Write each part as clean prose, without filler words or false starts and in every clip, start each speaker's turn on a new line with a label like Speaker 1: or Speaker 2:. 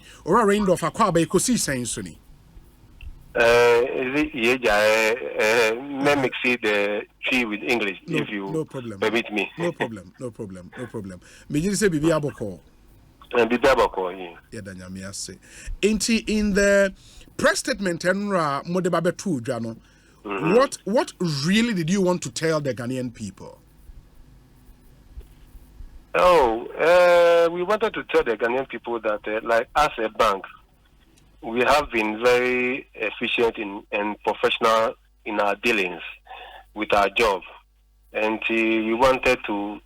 Speaker 1: Suni. Or a rain of a car by Kosi saying Suni.
Speaker 2: Is it let me see the tree with English if you permit me.
Speaker 1: No problem. Me just say Bibi Aboko.
Speaker 2: And Bibi Aboko,
Speaker 1: yeah, Danyamia say. In the press statement, Enra Modebabe Tu Jano. What really did you want to tell the Ghanaian people?
Speaker 2: We wanted to tell the Ghanaian people that, like, as a bank, we have been very efficient and professional in our dealings with our job. And we wanted to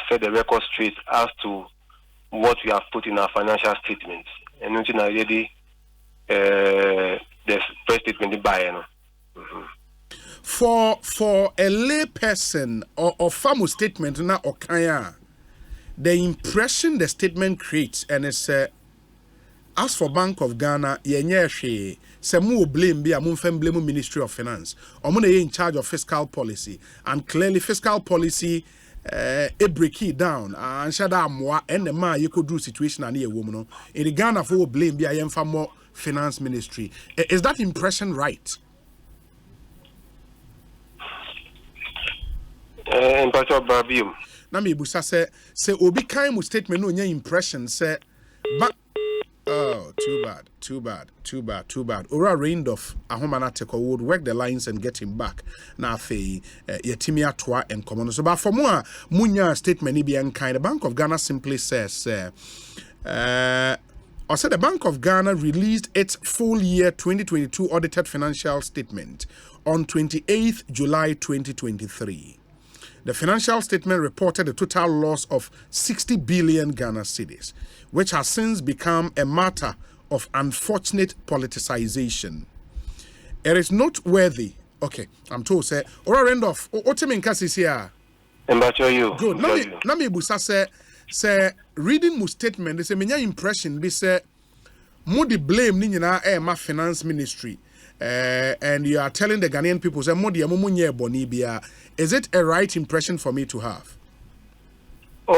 Speaker 2: set the record straight as to what we have put in our financial statements. And until now, already, the first statement by.
Speaker 1: For a lay person or family statement na okaya, the impression the statement creates and it's as for Bank of Ghana, yenye se mu blame be amumfem blame Ministry of Finance. Omune in charge of fiscal policy, and clearly fiscal policy break it down and shada amwa and the man you could do situation and a woman in the Ghana for blame be a more finance ministry. Is that impression right? Na me busa say obi kan mu statement no nya impression say oh, too bad. Ora Raindorf Ahomana Teko would work the lines and get him back. Na fe yetimi atoa and common. So but for more munya statement be kind. The Bank of Ghana simply says or said the Bank of Ghana released its full year 2022 audited financial statement on 28th July 2023. The financial statement reported a total loss of 60 billion Ghana cedis, which has since become a matter of unfortunate politicization. It is noteworthy. Okay, I'm told, say, Ora Raindorf, what do you mean, Cassisia?
Speaker 2: You.
Speaker 1: Good. Now me busa say, reading my statement, they say, my impression, be say, Modi blame Nina ma finance ministry. And you are telling the Ghanaian people, say, Modi amumunye bonibia. Is it a right impression for me to have?
Speaker 2: We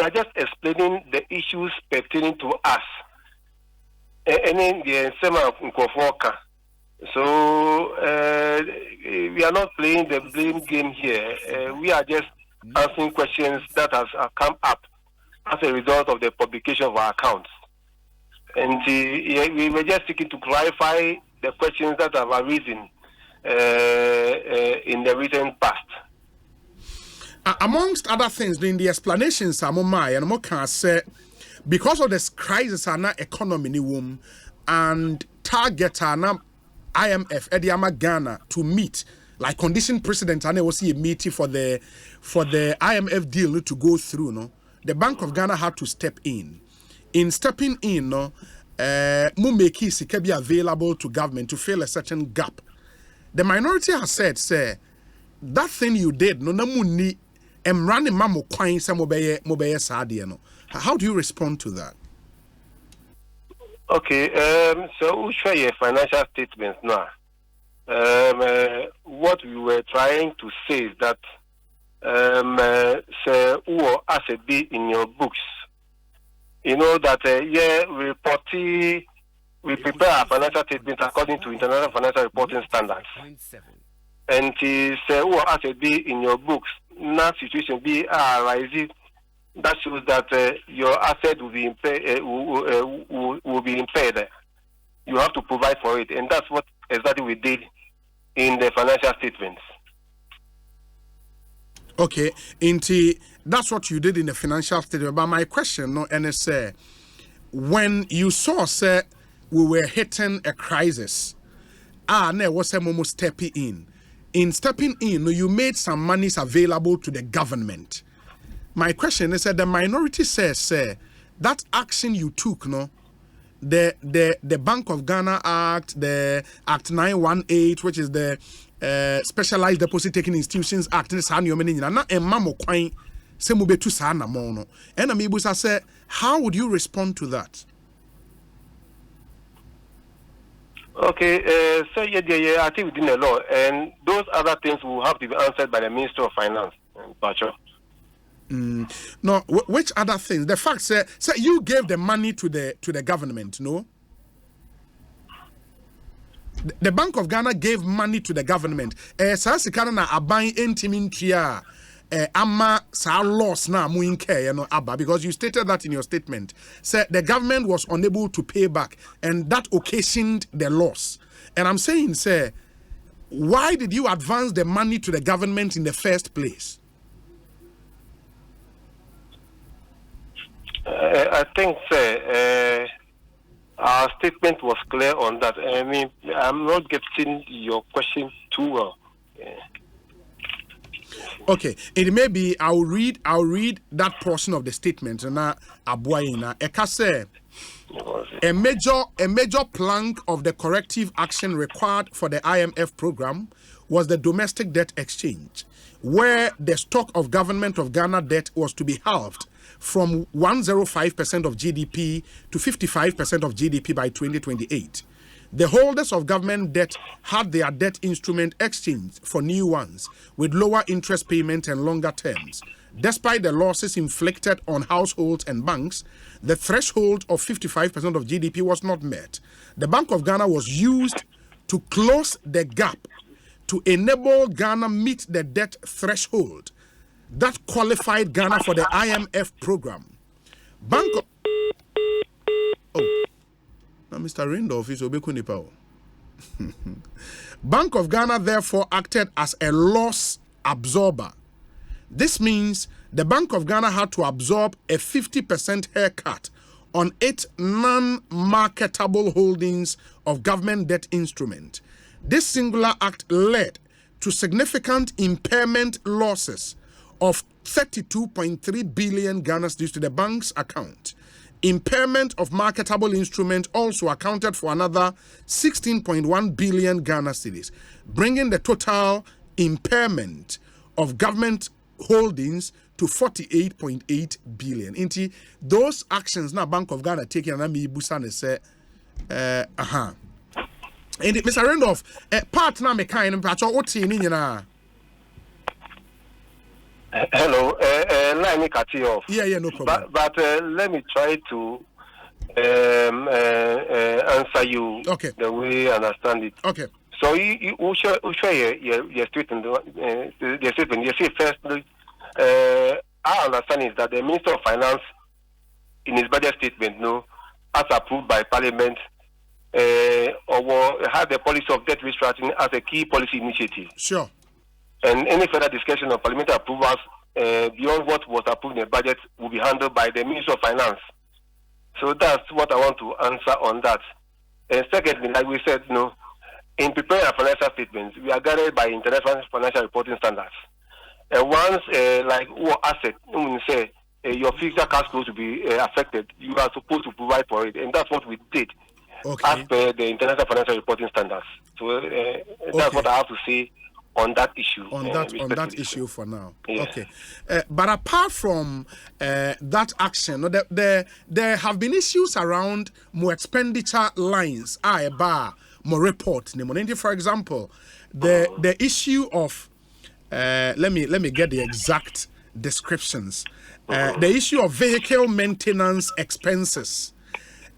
Speaker 2: are just explaining the issues pertaining to us. And in the summer of Nkofoka. So we are not playing the blame game here. We are just answering questions that has come up as a result of the publication of our accounts. And we were just seeking to clarify the questions that have arisen in the recent past.
Speaker 1: Amongst other things, in the explanations, and can say because of this crisis, economy ni womb and target IMF Ediama Ghana to meet like condition precedent, and was a meeting for the IMF deal to go through. No, the Bank of Ghana had to step in. In stepping in, no, Mumeki can be available to government to fill a certain gap. The minority has said, say, that thing you did, no namuni running mamo coin some mobile sadiano. How do you respond to that?
Speaker 2: Okay, so we'll show you financial statements now. What we were trying to say is that say who asset be in your books. You know that we prepare a financial statement according to international financial reporting standards. And say who asset be in your books. Now situation be rising. That shows that your asset will be impaired. Will be impaired. You have to provide for it, and that's what exactly we did in the financial statements.
Speaker 1: Okay, that's what you did in the financial statement. But my question, no, and it's when you saw, say, we were hitting a crisis, there was a moment stepping in. In stepping in, you made some monies available to the government. My question is that the minority says, that action you took, no, the Bank of Ghana Act, the Act 918, which is the Specialized Deposit Taking Institutions Act, how would you respond to that?
Speaker 2: Okay, so I think within the law, and those other things will have to be answered by the Minister of Finance. Pacho.
Speaker 1: No, which other things? The fact say you gave the money to the government, no? The Bank of Ghana gave money to the government. Sasikana na aban entimintia ama sa loss na mu incur, you know, abba, because you stated that in your statement. Said the government was unable to pay back, and that occasioned the loss. And I'm saying, sir, why did you advance the money to the government in the first place?
Speaker 2: I think, sir, our statement was clear on that. I mean, I'm not getting your question too well.
Speaker 1: Okay, it may be I'll read that portion of the statement. Na abuaina ekase a major plank of the corrective action required for the IMF program was the domestic debt exchange, where the stock of Government of Ghana debt was to be halved from 105% of GDP to 55% of GDP by 2028. The holders of government debt had their debt instrument exchanged for new ones with lower interest payment and longer terms. Despite the losses inflicted on households and banks, the threshold of 55% of GDP was not met. The Bank of Ghana was used to close the gap to enable Ghana meet the debt threshold that qualified Ghana for the IMF program. Now, Mr. Randolph is Obekunipa. Bank of Ghana therefore acted as a loss absorber. This means the Bank of Ghana had to absorb a 50% haircut on its non-marketable holdings of government debt instrument. This singular act led to significant impairment losses of 32.3 billion Ghana cedis to the bank's account. Impairment of marketable instrument also accounted for another 16.1 billion Ghana cedis, bringing the total impairment of government holdings to 48.8 billion. Inti those actions na Bank of Ghana taking and me busane say And Mr. Randolph, part na me kind pacho oti ni nyina.
Speaker 2: Hello, let me cut you off.
Speaker 1: Yeah, no problem.
Speaker 2: But let me try to answer you the way I understand it.
Speaker 1: Okay.
Speaker 2: So you share your statement. You see, firstly, our understanding is that the Minister of Finance, in his budget statement, as approved by Parliament, or had the policy of debt restructuring as a key policy initiative.
Speaker 1: Sure.
Speaker 2: And any further discussion of parliamentary approvals beyond what was approved in the budget will be handled by the Minister of Finance. So that's what I want to answer on that. And secondly, like we said, in preparing our financial statements, we are guided by international financial reporting standards. And once, like what asset, when you say your future cash flows to be affected, you are supposed to provide for it, and that's what we did as per the international financial reporting standards. So that's what I have to say on that issue.
Speaker 1: On that issue for now.
Speaker 2: Yeah.
Speaker 1: Okay. But apart from that action, there have been issues around more expenditure lines. More report. For example, the issue of let me get the exact descriptions. The issue of vehicle maintenance expenses.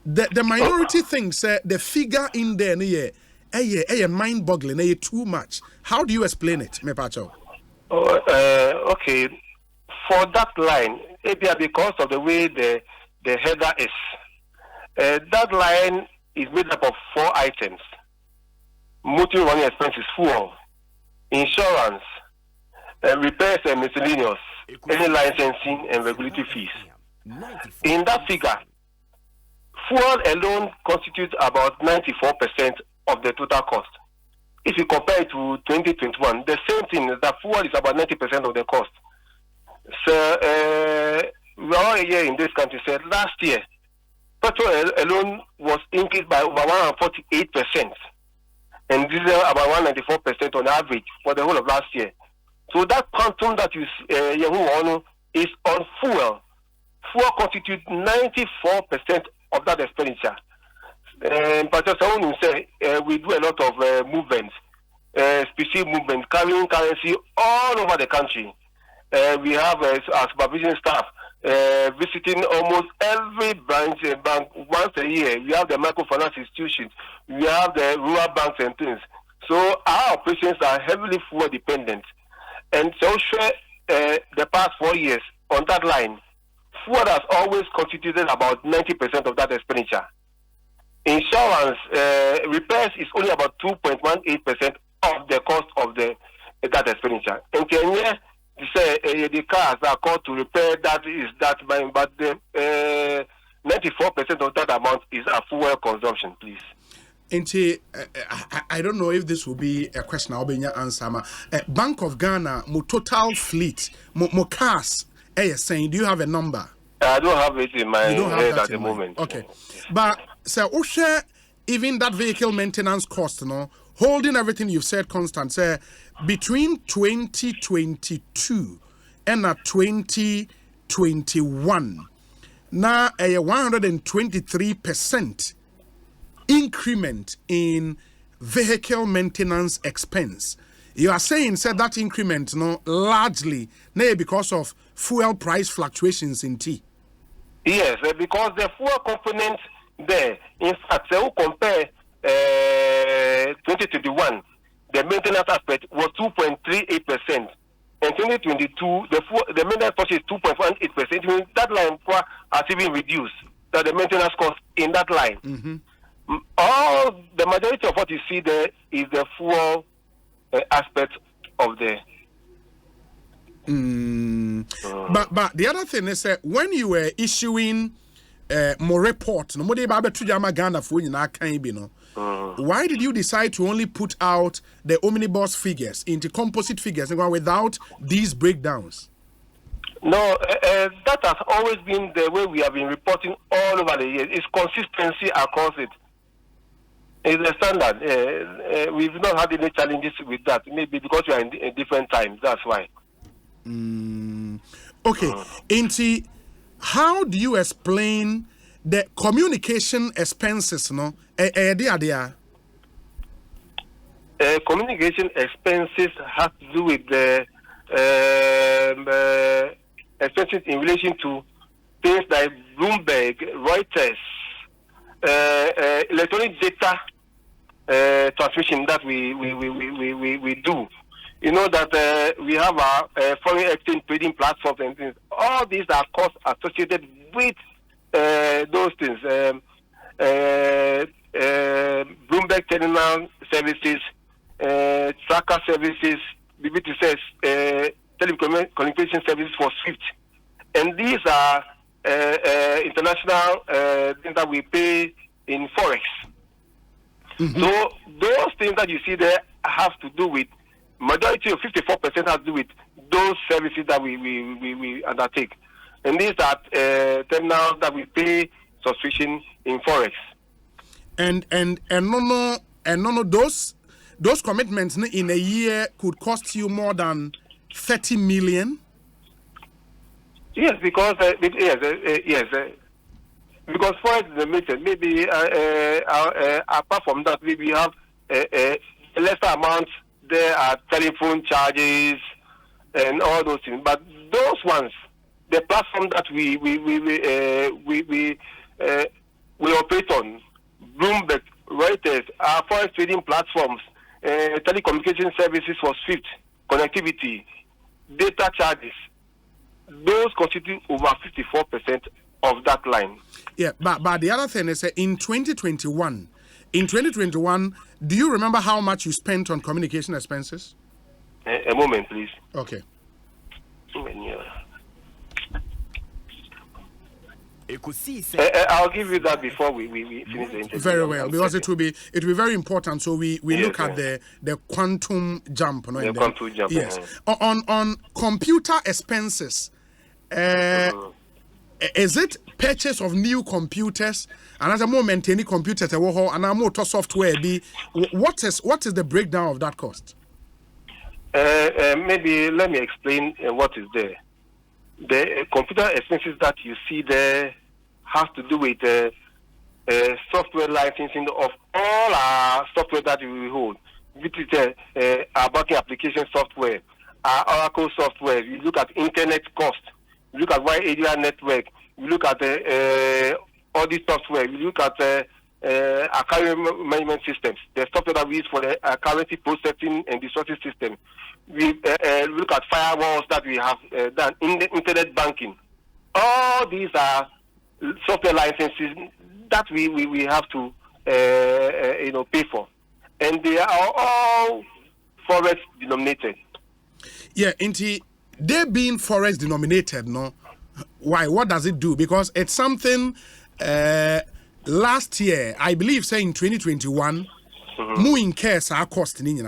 Speaker 1: The minority thinks the figure in there mind-boggling, too much. How do you explain it, Mepacho?
Speaker 2: Okay. For that line, because of the way the header is, that line is made up of 4 items: motor running expenses, fuel, insurance, repairs and miscellaneous, any licensing and regulatory fees. In that figure, fuel alone constitutes about 94% of the total cost. If you compare it to 2021, the same thing is that fuel is about 90% of the cost. So we are all here in this country said last year, petrol alone was increased by over 148%, and diesel about 194% on average for the whole of last year. So that quantum that is on fuel. Fuel constitutes 94% of that expenditure. But as I say, we do a lot of movements, specific movements, carrying currency all over the country. we have our supervision staff visiting almost every branch bank once a year. We have the microfinance institutions, we have the rural banks and things. So our operations are heavily fuel dependent. And so the past 4 years on that line, fuel has always constituted about 90% of that expenditure. Insurance repairs is only about 2.18% of the cost of that expenditure. And Kenya, the cars are called to repair that is that, but the 94% of that amount is a fuel consumption, please.
Speaker 1: I don't know if this will be a question I'll be answer. Bank of Ghana, mo total fleet, mo cars. Saying, do you have a number?
Speaker 2: I don't have it in my head at the moment.
Speaker 1: Okay, but so even that vehicle maintenance cost, holding everything you've said constant, say between 2022 and 2021, now a 123% increment in vehicle maintenance expense. You are saying said that increment largely because of fuel price fluctuations in tea.
Speaker 2: Yes, because the fuel component there, in fact, we compare 2021, the maintenance aspect was 2.38%. In 2022, the maintenance cost is 2.18%. That line has even reduced. That the maintenance cost in that line.
Speaker 1: Mm-hmm.
Speaker 2: All the majority of what you see there is the fuel aspect of the.
Speaker 1: But the other thing is that when you were issuing more report, why did you decide to only put out the omnibus figures into composite figures without these breakdowns?
Speaker 2: No, that has always been the way we have been reporting all over the years. It's consistency across it. It's a standard. We've not had any challenges with that. Maybe because we are in different times. That's why.
Speaker 1: Okay. Inti, how do you explain the communication expenses?
Speaker 2: Communication expenses have to do with the expenses in relation to things like Bloomberg, Reuters, electronic data transmission that we do. You know that we have our foreign exchange trading platforms and things. All these are costs associated with those things. Bloomberg terminal services, tracker services, BBT says telecommunication services for SWIFT. And these are international things that we pay in Forex. Mm-hmm. So those things that you see there have to do with, majority of 54% has to do with those services that we undertake. And these are terminals that we pay subscription in Forex.
Speaker 1: And no, those commitments in a year could cost you more than 30 million.
Speaker 2: Yes, because because Forex is limited. Maybe apart from that, maybe we have a lesser amount. There are telephone charges and all those things. But those ones, the platform that we operate on, Bloomberg, Reuters, our forex trading platforms, telecommunication services for SWIFT, connectivity, data charges, those constitute over 54% of that line.
Speaker 1: Yeah, but the other thing is in 2021, do you remember how much you spent on communication expenses?
Speaker 2: A moment, please.
Speaker 1: Okay.
Speaker 2: I'll give you that before we finish the interview.
Speaker 1: Very well, because it will be very important. So we look at the quantum jump.
Speaker 2: The quantum jump.
Speaker 1: Yes. On computer expenses, is it purchase of new computers? And as a moment, any computers and a motor software. What is the breakdown of that cost?
Speaker 2: Maybe let me explain what is there. The computer expenses that you see there has to do with software licensing of all our software that we hold, which is our banking application software, our Oracle software, you look at internet cost, you look at wide area network, you look at all these software, you look at our currency management systems, the software that we use for the currency processing and the sorting system. We look at firewalls that we have done in the internet banking. All these are software licenses that we have to pay for, and they are all forex denominated.
Speaker 1: Yeah, indeed, they being forex denominated, no. Why? What does it do? Because it's something. Last year, I believe, say in 2021, moving cares our cost in you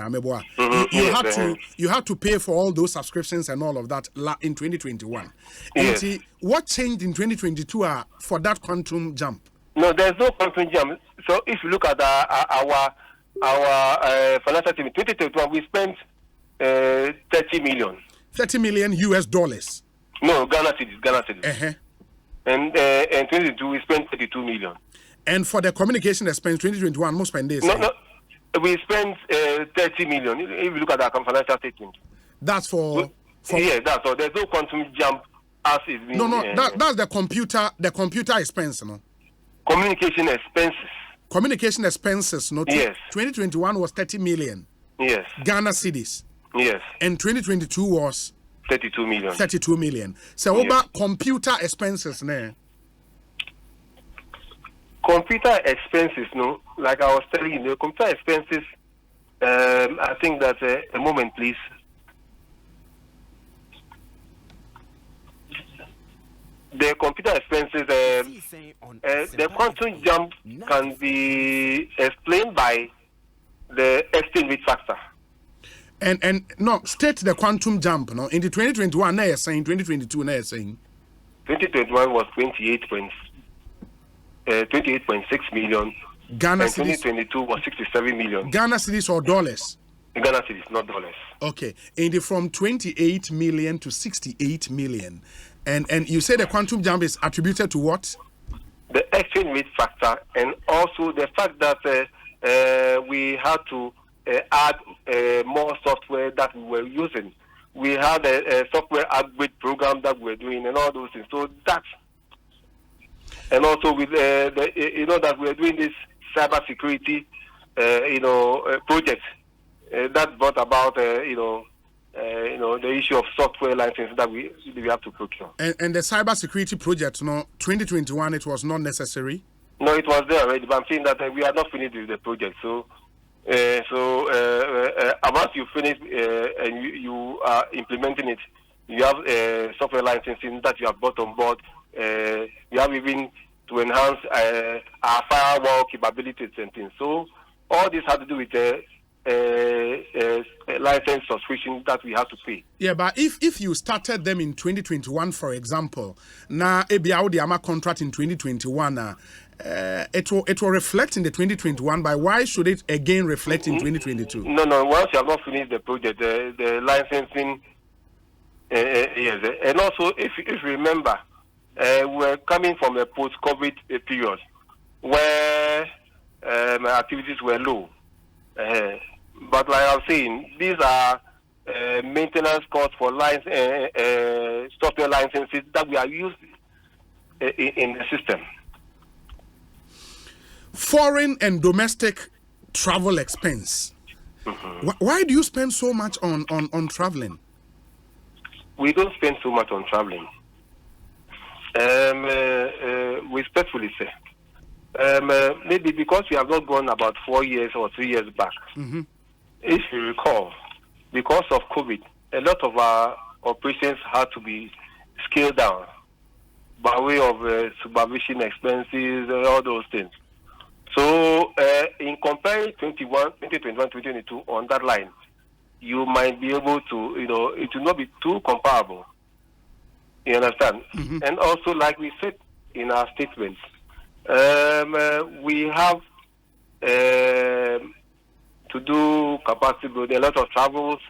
Speaker 1: had to pay for all those subscriptions and all of that in 2021.
Speaker 2: Yes.
Speaker 1: And what changed in 2022 for that quantum jump?
Speaker 2: No, there's no quantum jump. So if you look at our financial team in 2021, we spent 30 million.
Speaker 1: 30 million US dollars.
Speaker 2: No, Ghana cedis.
Speaker 1: Uh-huh.
Speaker 2: And in 2022, we spent 32 million.
Speaker 1: And for the communication expense, 2021, most spend this.
Speaker 2: No, we spent 30 million. If you look at our financial statement.
Speaker 1: That's for
Speaker 2: yeah, that's all. There's no quantum jump as is being.
Speaker 1: No, that's the computer expense, no.
Speaker 2: Communication expenses.
Speaker 1: Communication expenses, no.
Speaker 2: Yes.
Speaker 1: 2021 was 30 million.
Speaker 2: Yes.
Speaker 1: Ghana cedis.
Speaker 2: Yes.
Speaker 1: And 2022 was
Speaker 2: 32 million.
Speaker 1: 32 million. So about computer expenses, ne?
Speaker 2: Computer expenses, no. Like I was telling you, the computer expenses. I think that a moment, please. The computer expenses, the quantum jump can be explained by the exchange rate factor.
Speaker 1: And no, state the quantum jump, no. In the 2021, now you're saying 2022, now you're saying
Speaker 2: 2021 was 28.6 million.
Speaker 1: Ghana
Speaker 2: and
Speaker 1: cedis.
Speaker 2: 2022 was 67 million.
Speaker 1: Ghana cedis or dollars?
Speaker 2: Ghana cedis, not dollars.
Speaker 1: Okay, and from 28 million to 68 million. And you say the quantum jump is attributed to what?
Speaker 2: The exchange rate factor, and also the fact that we had to add more software that we were using. We had a software upgrade program that we were doing, and all those things. So that, and also with that we are doing this cyber security, project that brought about the issue of software license that we have to procure.
Speaker 1: And the cyber security project, 2021, it was not necessary.
Speaker 2: No, it was there already, but I'm saying that we are not finished with the project. So once you finish and you are implementing it, you have software licensing that you have brought on board. You have even to enhance our firewall capabilities and things. So all this has to do with license subscription that we have to pay.
Speaker 1: Yeah, but if you started them in 2021, for example, now the contract in 2021, it will reflect in the 2021. But why should it again reflect in 2022?
Speaker 2: No. Once you have not finished the project, the licensing, yes, and also if you remember, we're coming from a post-COVID period where activities were low. But like I was saying, these are maintenance costs for software licenses that we are using in the system.
Speaker 1: Foreign and domestic travel expense. Mm-hmm. Why do you spend so much on traveling?
Speaker 2: We don't spend so much on traveling. Respectfully say. Maybe because we have not gone about 4 years or 3 years back. Mm-hmm. If you recall, because of COVID, a lot of our operations had to be scaled down by way of supervision expenses and all those things. So in comparing 2021, 2022 on that line, you might be able to, it will not be too comparable. You understand? Mm-hmm. And also, like we said in our statements, we have to do capacity building, a lot of travels,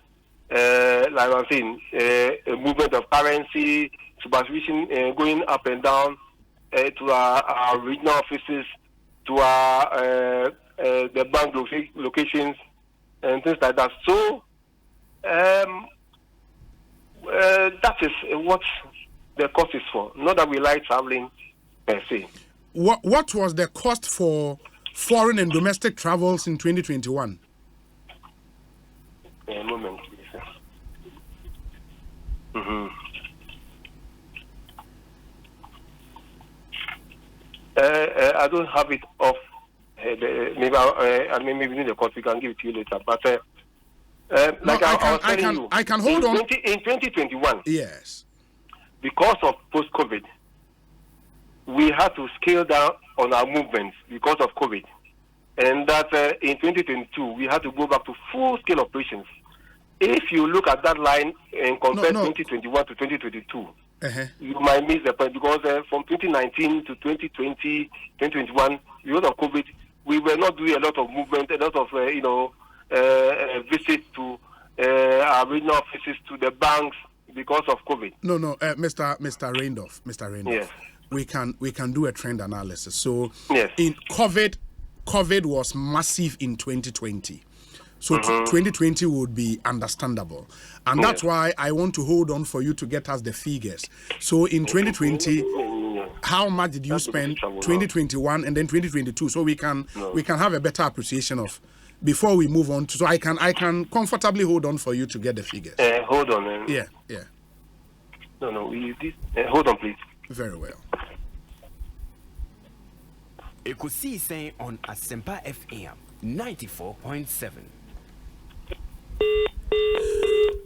Speaker 2: like I'm saying, a movement of currency, supervision going up and down to our regional offices, to our the bank locations, and things like that. So That is what the cost is for. Not that we like traveling per se.
Speaker 1: What was the cost for foreign and domestic travels in 2021?
Speaker 2: A moment, please. Mm-hmm. I don't have it off. Maybe we need the cost. We can give it to you later. But
Speaker 1: I can hold on.
Speaker 2: In 2021,
Speaker 1: yes,
Speaker 2: because of post-COVID, we had to scale down on our movements because of COVID, and that in 2022 we had to go back to full-scale operations. If you look at that line and compare 2021 to 2022, you might miss the point because from 2019 to 2020, 2021, because of COVID, we were not doing a lot of movement, a lot of visits to our regional offices, to the banks because of COVID.
Speaker 1: Mr. Reindorf,
Speaker 2: yes.
Speaker 1: we can do a trend analysis. So
Speaker 2: yes.
Speaker 1: In COVID was massive in 2020. So 2020 would be understandable. And that's why I want to hold on for you to get us the figures. So in 2020, how much did you spend 2021 and then 2022? So we can have a better appreciation of before we move on. So I can comfortably hold on for you to get the figures.
Speaker 2: Hold on.
Speaker 1: Yeah.
Speaker 2: Hold on, please.
Speaker 1: Very well.
Speaker 3: Ekusi saying on Asempa FM 94.7.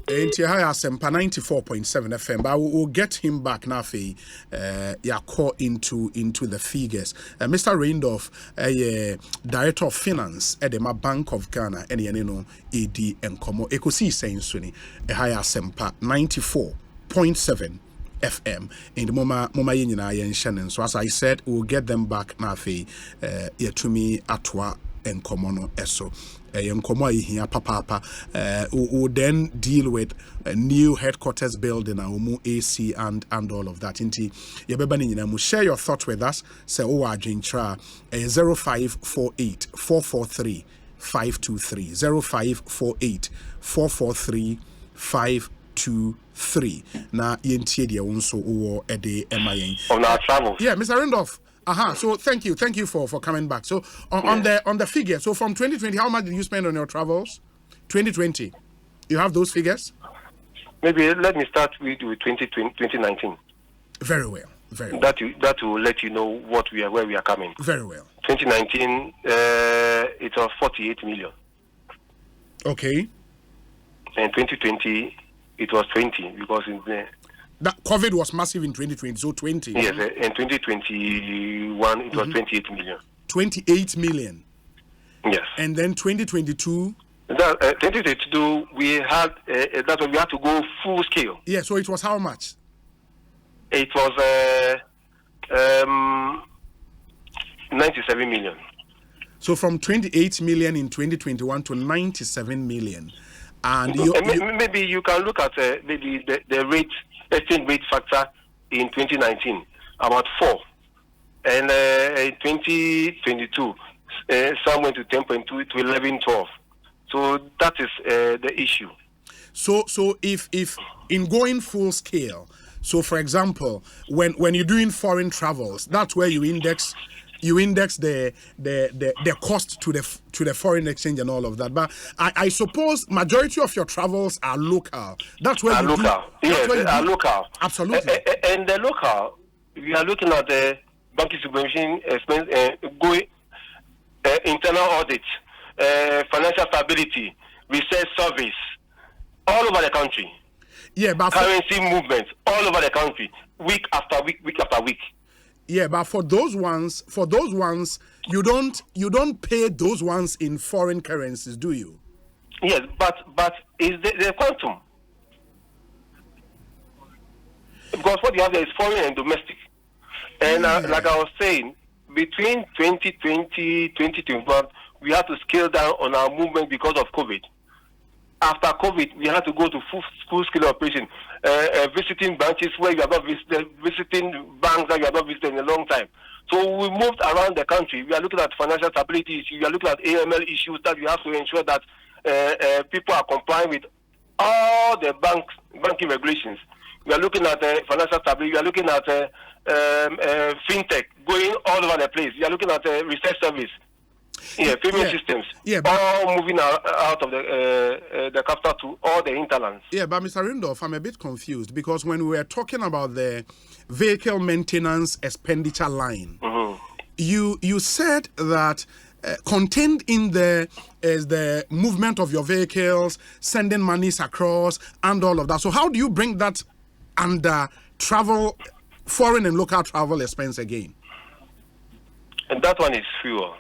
Speaker 1: Enti high Asempa 94.7 FM, but we'll get him back now. Call into the figures. Mr. Reindorf, Director of Finance at the Bank of Ghana, and AD and Como Ekusi saying Sunni, a high Asempa 94.7 FM in the Moma Yina Shannon. So as I said, we'll get them back now. Yetumi Atwa and Comono Eso. Yankomo here, Papa. We'll then deal with a new headquarters building, Umu AC and all of that. Inti Yabebani, share your thoughts with us. Say, Jintra 0548 443 523 0548 443 523. Na yentie dia wonso wo ede emayen.
Speaker 2: On our travels.
Speaker 1: Yeah, Mr. Reindorf. So thank you for coming back. So on the figure, so from 2020, how much did you spend on your travels? 2020, you have those figures?
Speaker 2: Maybe let me start with 2019.
Speaker 1: Very well.
Speaker 2: That will let you know where we are coming.
Speaker 1: Very well.
Speaker 2: 2019, it was 48 million.
Speaker 1: Okay.
Speaker 2: And 2020, it was 20 because
Speaker 1: that COVID was massive in 2020, so 20.
Speaker 2: Yes, in 2021, it was 28 million.
Speaker 1: 28 million?
Speaker 2: Yes.
Speaker 1: And then 2022?
Speaker 2: 2022, we had to go full scale.
Speaker 1: Yeah, so it was how much?
Speaker 2: It was 97 million.
Speaker 1: So from 28 million in 2021 to 97 million. And
Speaker 2: maybe you can look at maybe the rate, exchange rate factor in 2019, about 4. And in 2022, some went to 10.2 to 11, 12. So that is the issue.
Speaker 1: So if in going full scale, so for example, when you're doing foreign travels, that's where you index the cost to the foreign exchange and all of that. But I suppose majority of your travels are local. That's where you
Speaker 2: local. Yes, they are local.
Speaker 1: Absolutely.
Speaker 2: And the local, we are looking at the banking supervision expense, internal audit, financial stability, research service, all over the country.
Speaker 1: Yeah, but
Speaker 2: currency movements all over the country, week after week, week after week.
Speaker 1: Yeah, but for those ones, you don't pay those ones in foreign currencies, do you?
Speaker 2: Yes, but is the quantum? Because what you have there is foreign and domestic. And like I was saying, between 2020, 2021, we had to scale down on our movement because of COVID. After COVID, we had to go to full-scale operation, visiting branches where you have not visited, visiting banks that you have not visited in a long time. So we moved around the country. We are looking at financial stability issues. We are looking at AML issues that we have to ensure that people are complying with all the banks banking regulations. We are looking at financial stability. We are looking at fintech going all over the place. We are looking at research service. Payment systems. All moving out of the capital to all the hinterlands.
Speaker 1: Yeah, but Mr. Rindolph, I'm a bit confused because when we were talking about the vehicle maintenance expenditure line, you said that contained in there is the movement of your vehicles, sending monies across, and all of that. So how do you bring that under travel, foreign and local travel expense again?
Speaker 2: And that one is fuel.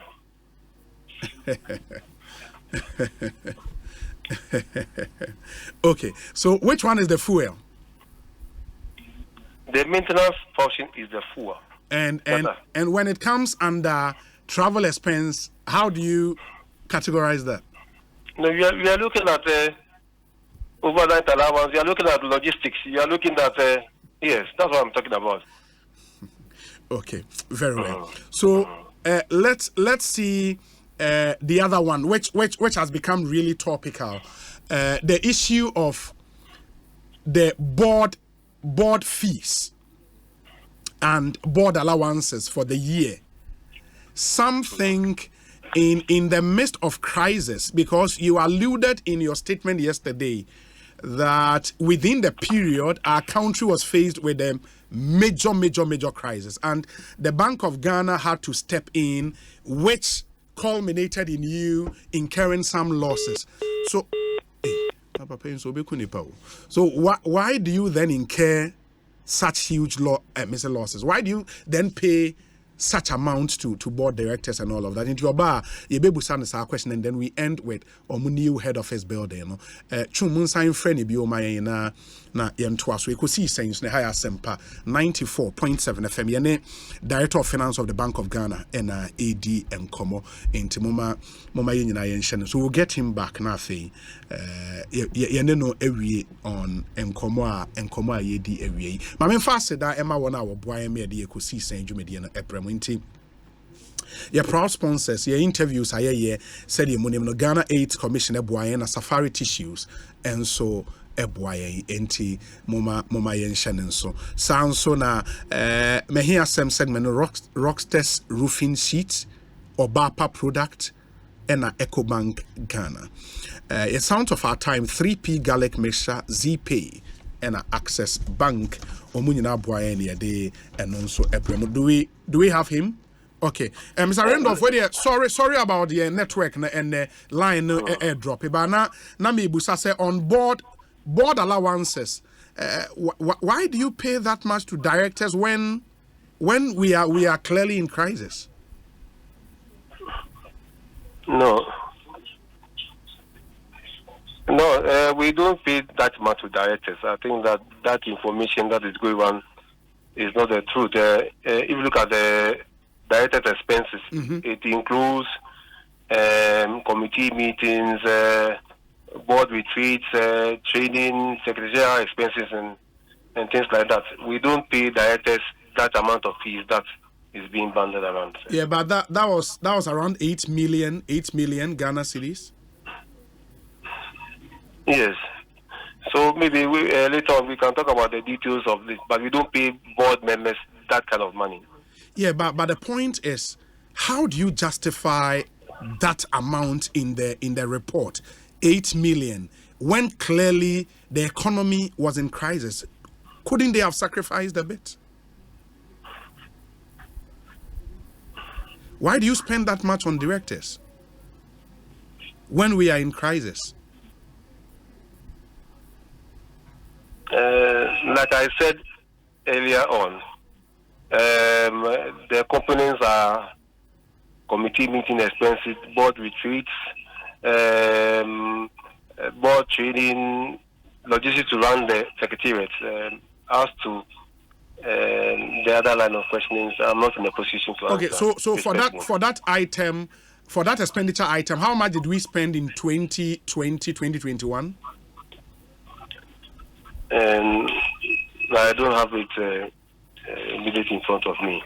Speaker 1: Okay, so which one is the fuel?
Speaker 2: The maintenance portion is the fuel.
Speaker 1: And when it comes under travel expense, how do you categorize that?
Speaker 2: No, we are looking at overnight allowance. We are looking at logistics. You are looking at yes, that's what I'm talking about.
Speaker 1: Okay, very well. So let's see the other one, which has become really topical. The issue of the board fees and board allowances for the year. Some think in the midst of crisis, because you alluded in your statement yesterday that within the period our country was faced with a major crisis, and the Bank of Ghana had to step in, which culminated in you incurring some losses. So why do you then incur such huge losses? Why do you then pay such amount to board directors and all of that? Into your bar, you be busan our question, and then we end with new head office building. Chumun sign friendly bi o my na yentwa so ekosi sense ne higher sempa 94.7 FM yene director of finance of the Bank of Ghana and AD Nkomo into moma yenyina yenhye. So we'll get him back na afei yene no ewie on Nkomo a yedi ewie. Ma me fa se da ema wona wo boa me de ekosi sen dwumede no eprem nti your proud sponsors, your interviews are said you no Ghana AIDS Commissioner Boyen na Safari Tissues and so Eboye enti moma yen shannon so sound so na me hear some segment Rocksters roofing sheet or Bapa product and a EcoBank Ghana. A sound of our time 3P garlic mixture ZPay and a Access Bank omunyina Boyen yade and also Ebremo. Do we have him? Okay, Mr. Randolph, sorry about the network and the line airdrop. But na me busa say on board allowances. Why do you pay that much to directors when we are clearly in crisis?
Speaker 2: No, we don't pay that much to directors. I think that information that is going on is not the truth. If you look at the directed expenses, it includes committee meetings, board retreats, training, secretarial expenses, and things like that. We don't pay directors that amount of fees that is being banded around.
Speaker 1: Yeah, but that was around 8 million Ghana cedis.
Speaker 2: Yes. So maybe later on we can talk about the details of this, but we don't pay board members that kind of money.
Speaker 1: Yeah, but the point is, how do you justify that amount in the report, 8 million, when clearly the economy was in crisis? Couldn't they have sacrificed a bit? Why do you spend that much on directors when we are in crisis?
Speaker 2: Like I said earlier on, the components are committee meeting expenses, board retreats, board training, logistics to run the secretariat. As to the other line of questioning, I'm not in a position to answer.
Speaker 1: Okay, so for that item, for that expenditure item, how much did we spend in 2021?
Speaker 2: And I don't have it immediately in front of me.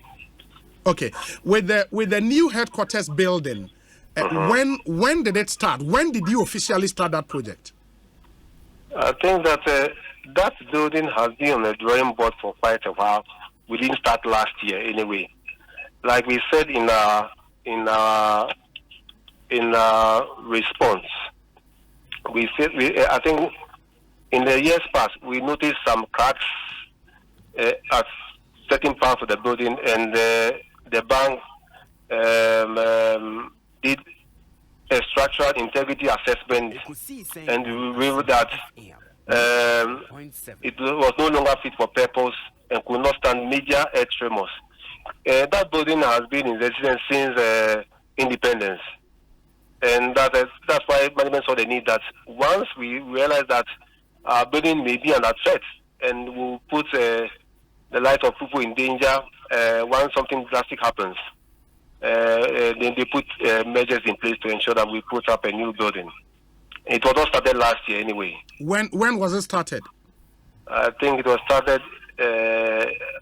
Speaker 1: Okay, with the new headquarters building, when did it start? When did you officially start that project?
Speaker 2: I think that that building has been on the drawing board for quite a while. We didn't start last year anyway. Like we said in our response, we said I think in the years past we noticed some cracks at certain parts of the building, and the bank did a structural integrity assessment and revealed that it was no longer fit for purpose and could not stand major earth tremors. That building has been in residence since independence, and that's why management saw the need that once we realize that our building may be under threat and will put the lives of people in danger once something drastic happens, then they put measures in place to ensure that we put up a new building. It was not started last year anyway.
Speaker 1: When was it started?
Speaker 2: I think it was started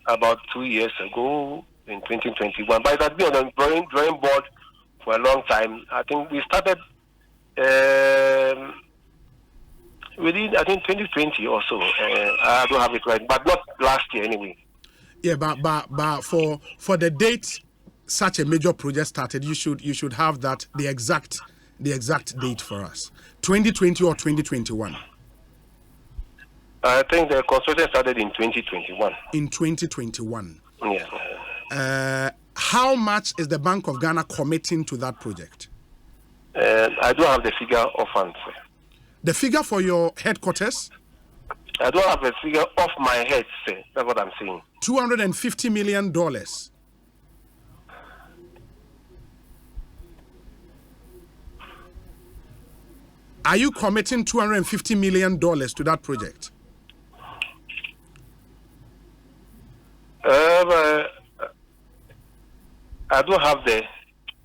Speaker 2: about 2 years ago in 2021. But it has been on the drawing board for a long time. I think we started within, I think, 2020 or so. I don't have it right, but not last year anyway.
Speaker 1: Yeah, but for the date such a major project started, you should have that the exact date for us. 2020 or 2021?
Speaker 2: I think the construction started in 2021.
Speaker 1: In 2021.
Speaker 2: Yeah.
Speaker 1: How much is the Bank of Ghana committing to that project?
Speaker 2: I don't have the figure offhand, sir.
Speaker 1: The figure for your headquarters?
Speaker 2: I don't have a figure off my head, sir. That's what I'm saying.
Speaker 1: $250 million. Are you committing $250 million to that project?
Speaker 2: I don't have the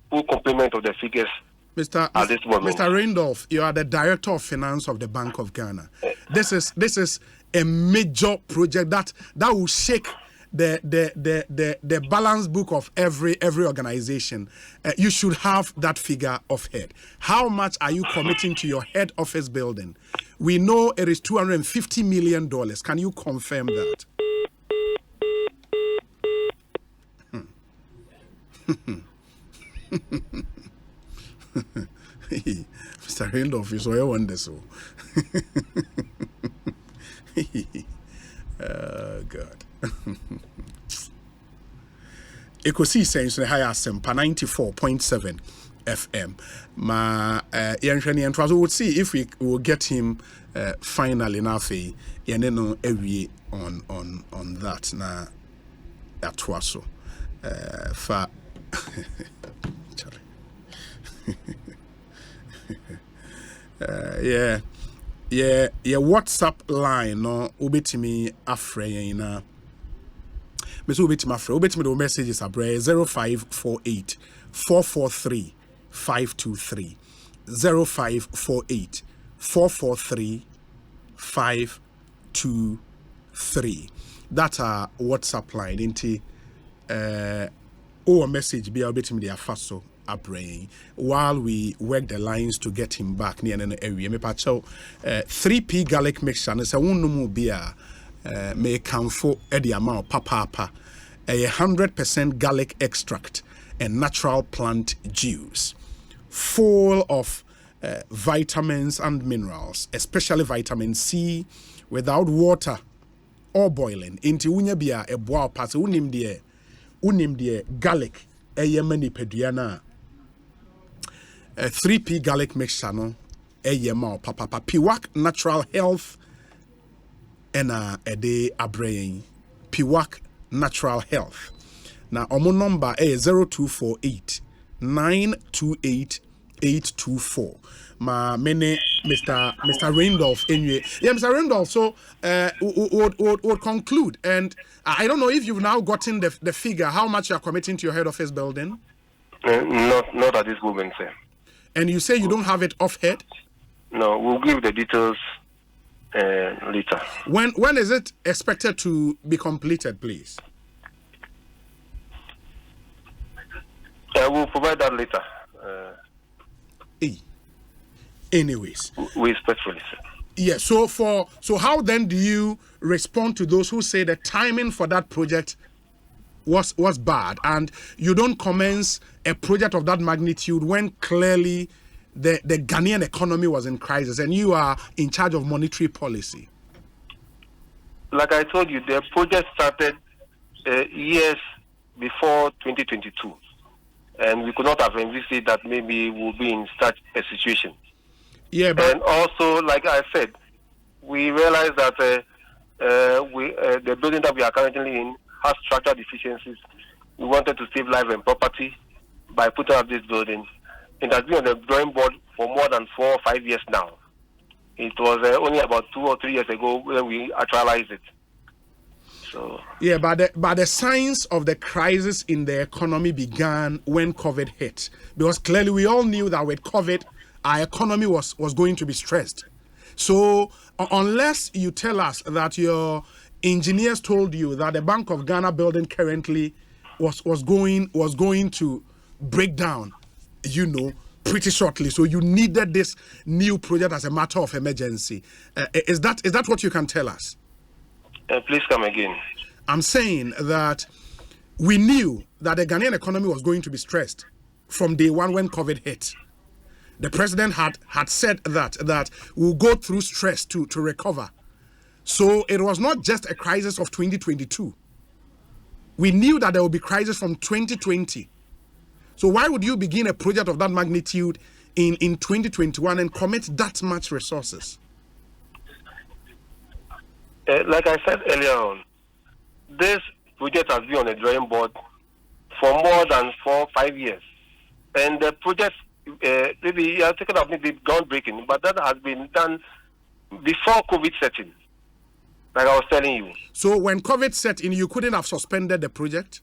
Speaker 2: full complement of the figures at this moment.
Speaker 1: Mr. Randolph, you are the Director of Finance of the Bank of Ghana. This is a major project that will shake the balance book of every organization. You should have that figure of head. How much are you committing to your head office building? We know it is $250 million. Can you confirm that? Mr. Randolph is so wonderful. Oh, God. Ekosi sense na high asempa 94.7 FM. Ma yenhwene and we'll see if we will get him finally enough no every on that na that was so fa yeah WhatsApp line no ubetimi afre na me so ubetimi afre ubetimi the messages abre 0548 443 523 0548 443 523. That's our WhatsApp line into or message be ubetimi the afaso abrain while we work the lines to get him back near an area. Me pacho 3p garlic mixture no say wonum bia me kamfo e the amount papa 100% garlic extract and natural plant juice full of vitamins and minerals, especially vitamin C, without water or boiling into unya bia e boa pass unim de garlic mani peduana 3p garlic mixture no ma papa Piwak natural health and a day abrain Piwak natural health. Now omo number is 0248 928 824. Ma mene Mr. Randolph anyway. Yeah, Mr. Randolph, so would conclude, and I don't know if you've now gotten the figure how much you are committing to your head office building.
Speaker 2: Not at this moment, sir.
Speaker 1: And you say you don't have it off head?
Speaker 2: No, we'll give the details later.
Speaker 1: When is it expected to be completed, please?
Speaker 2: We'll provide that later.
Speaker 1: Anyways.
Speaker 2: We respectfully, sir.
Speaker 1: Yeah, so how then do you respond to those who say the timing for that project was bad, and you don't commence a project of that magnitude when clearly the Ghanaian economy was in crisis and you are in charge of monetary policy?
Speaker 2: Like I told you, the project started years before 2022, and we could not have envisaged that maybe we'll be in such a situation.
Speaker 1: Yeah, but
Speaker 2: and also, like I said, we realized that the building that we are currently in has structural deficiencies. We wanted to save life and property by putting up this building. It has been on the drawing board for more than 4 or 5 years now. It was only about 2 or 3 years ago when we actualized it. So
Speaker 1: yeah, but the signs of the crisis in the economy began when COVID hit, because clearly we all knew that with COVID, our economy was going to be stressed. So unless you tell us that your engineers told you that the Bank of Ghana building currently was going to break down, pretty shortly, so you needed this new project as a matter of emergency. Is that what you can tell us?
Speaker 2: please come again.
Speaker 1: I'm saying that we knew that the Ghanaian economy was going to be stressed from day one when COVID hit. The president had said that we'll go through stress to recover. So it was not just a crisis of 2022. We knew that there would be crisis from 2020. So why would you begin a project of that magnitude in 2021 and commit that much resources?
Speaker 2: Like I said earlier on, this project has been on the drawing board for more than 4 or 5 years. And the project, maybe you are thinking of maybe groundbreaking, but that has been done before COVID set in, like I was telling you.
Speaker 1: So when COVID set in, you couldn't have suspended the project?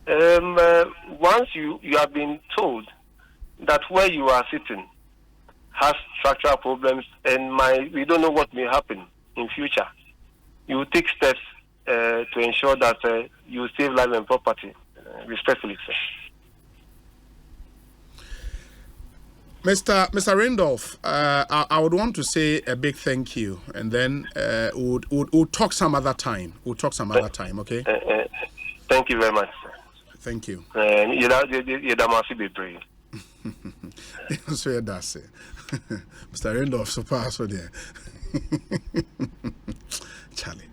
Speaker 2: Once you have been told that where you are sitting has structural problems and we don't know what may happen in future, you take steps to ensure that you save life and property. Respectfully, sir.
Speaker 1: Mr. Randolph, I would want to say a big thank you, and then we'll talk some other time. Okay?
Speaker 2: Thank you very much, sir.
Speaker 1: Thank you. So that's it. Mr. Randolph, so pass there. Charlie.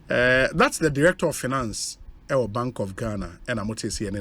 Speaker 1: That's the Director of Finance at Bank of Ghana, and I'm not saying